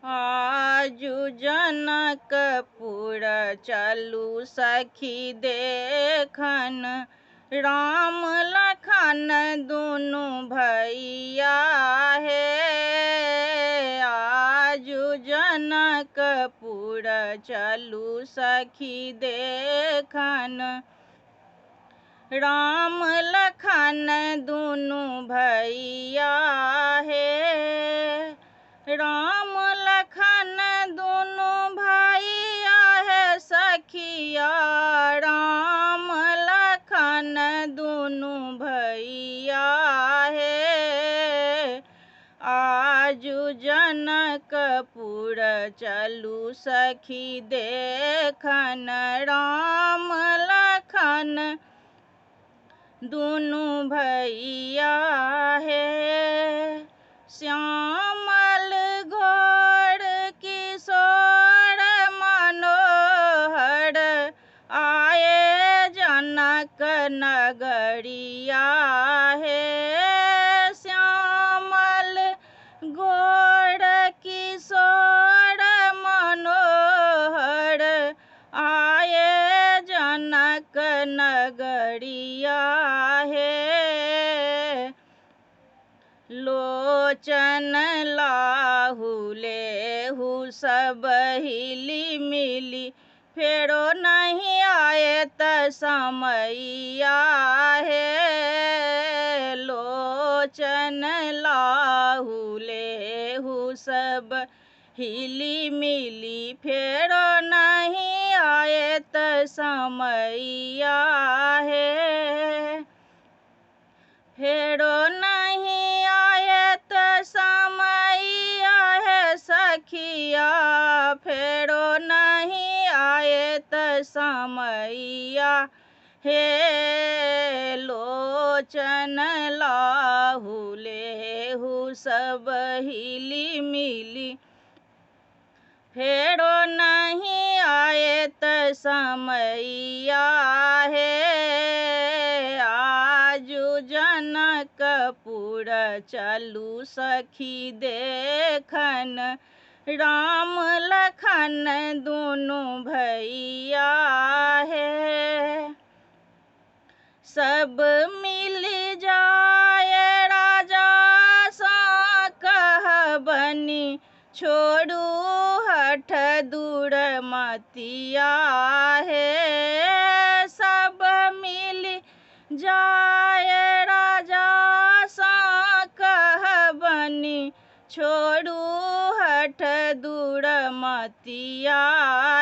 आजु जनकपुर चलू सखी देखन, राम लखन दुनु भैया हे। आजु जनकपुर चलू सखी देखन, राम लखन दुनु भैया हे। राम लखन दुनु भैया है सखिया, राम लखन दुनु भैया है। आजु जनकपुर चलू सखी देखन, राम लखन दुनु भैया है। श्यामल घोर किशोर मनोहर, आए जनक नगरिया है। श्यामल घोर किशोर मनोहर, आए जनक नगरिया है। लोचन लाहू लेहू सब हिली मिली, फेरो नहीं आए त समैया है। लोचन लाहू लेहू सब हिली मिली, फेरो नहीं आए त समैया है। फेरो नहीं आए त समैया है सखिया, फेरो नहीं आए त समैया हे। लोचन लाहू लेहू सब हिली मिली, फेरो नहीं आए त समैया है। आजु जनकपुर चलू सखी देखन, राम लखन दुनु भैया है। सब मिल जाए राजा सा कहबनी, छोड़ू हठ दूर मतिया है। सब मिल जाए राजा सा कहबनी, छोड़ू हठ दूर मतिया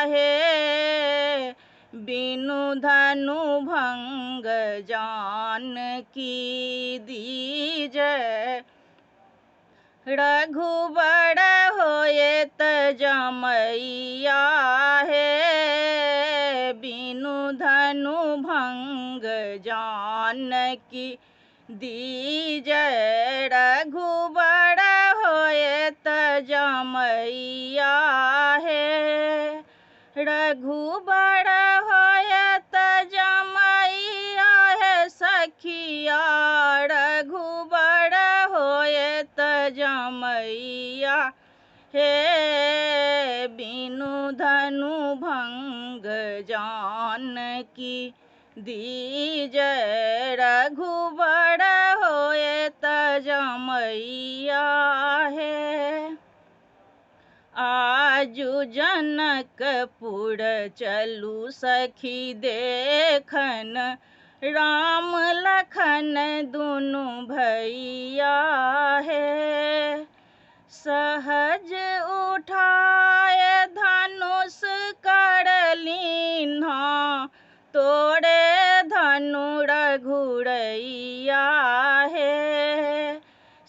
है। बिनु धनु भंग जान की दीजय, रघुबर होए त जमैया है। बिनु धनु भंग जान की दीजय, रघुबर होए त जमैया है। रघुबर होए त जमैया है सखिया, रघुबर होए त जमैया हे। बिनु धनु भंग जान की दीजय, रघुबर होए त जमैया है। आजु जनकपुर चलू सखी देखन, राम लखन दुनु भैया है। सहज उठाए धनुष कर लीन्हा, तोड़े धनु रघुरैया है।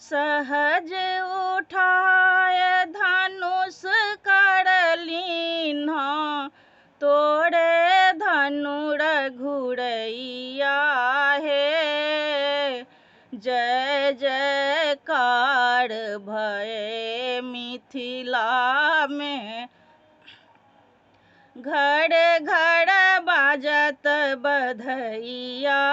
सहज उठाए धनुष कर लीन्हा, तोड़े धनु रघुरैया है। जय जयकार भये मिथिला में, घर घर बाजत बधैया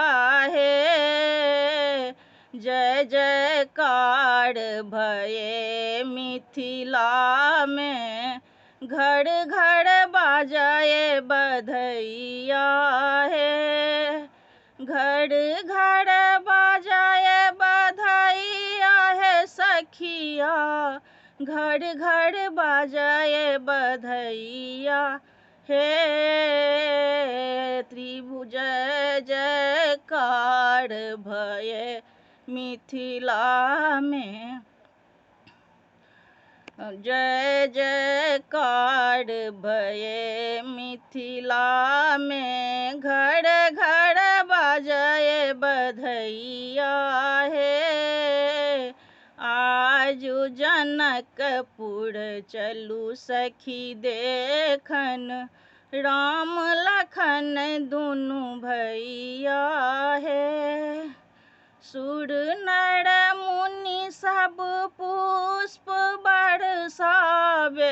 है। जय जयकार भये मिथिला में, घर घर बाजाए बधैया है, घर घर बाजाए बधैया है सखिया, घर घर बाजाए बधैया हे। त्रिभुज जयकार भये मिथिला में, जय जयकार भये मिथिला में, घर घर बाजाए बधैया है। आजु जनकपुर चलू सखी देखन, राम लखन दुनु भैया है। सुर नर मुनि सब पुष्प बरसावे,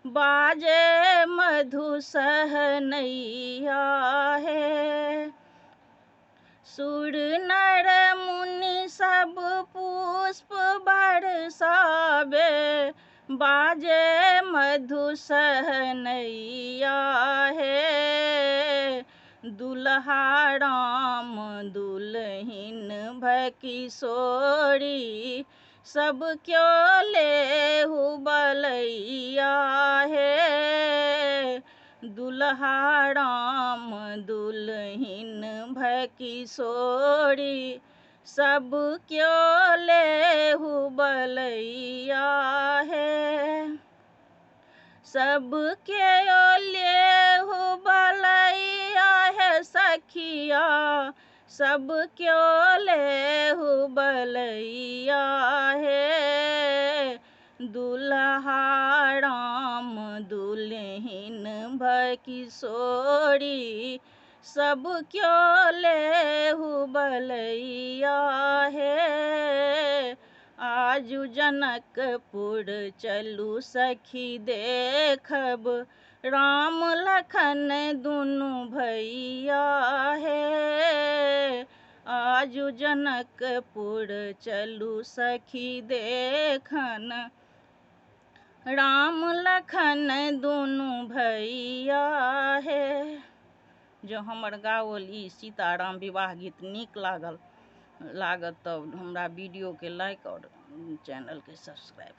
बाजे मधु सहनैया है। सुर नर मुनि सब पुष्प बरसावे, बाजे मधु सहनैया है। दुल्हा राम दुल्हिन भकिशोरी, सब क्यों लेहु बलैया है। दुल्हा राम दुल्हिन भकिशोरी, सब क्यों लेहु बलैया है। सब क्यों लेहु बलैया है सखिया, सब क्यों लेहु बलैया है। दुल्हा राम दुल्हिन भकिशोरी, सब क्यों लेहु बलैया है। आजु जनकपुर चलू सखी देखब, राम लखन दुनु भैया है। आजु जनकपुर चलू सखी देखन, राम लखन दुनु भैया है। जो हमर गावल ई सीताराम विवाह गीत नीक लागत तब हमरा वीडियो के लाइक और चैनल के सब्सक्राइब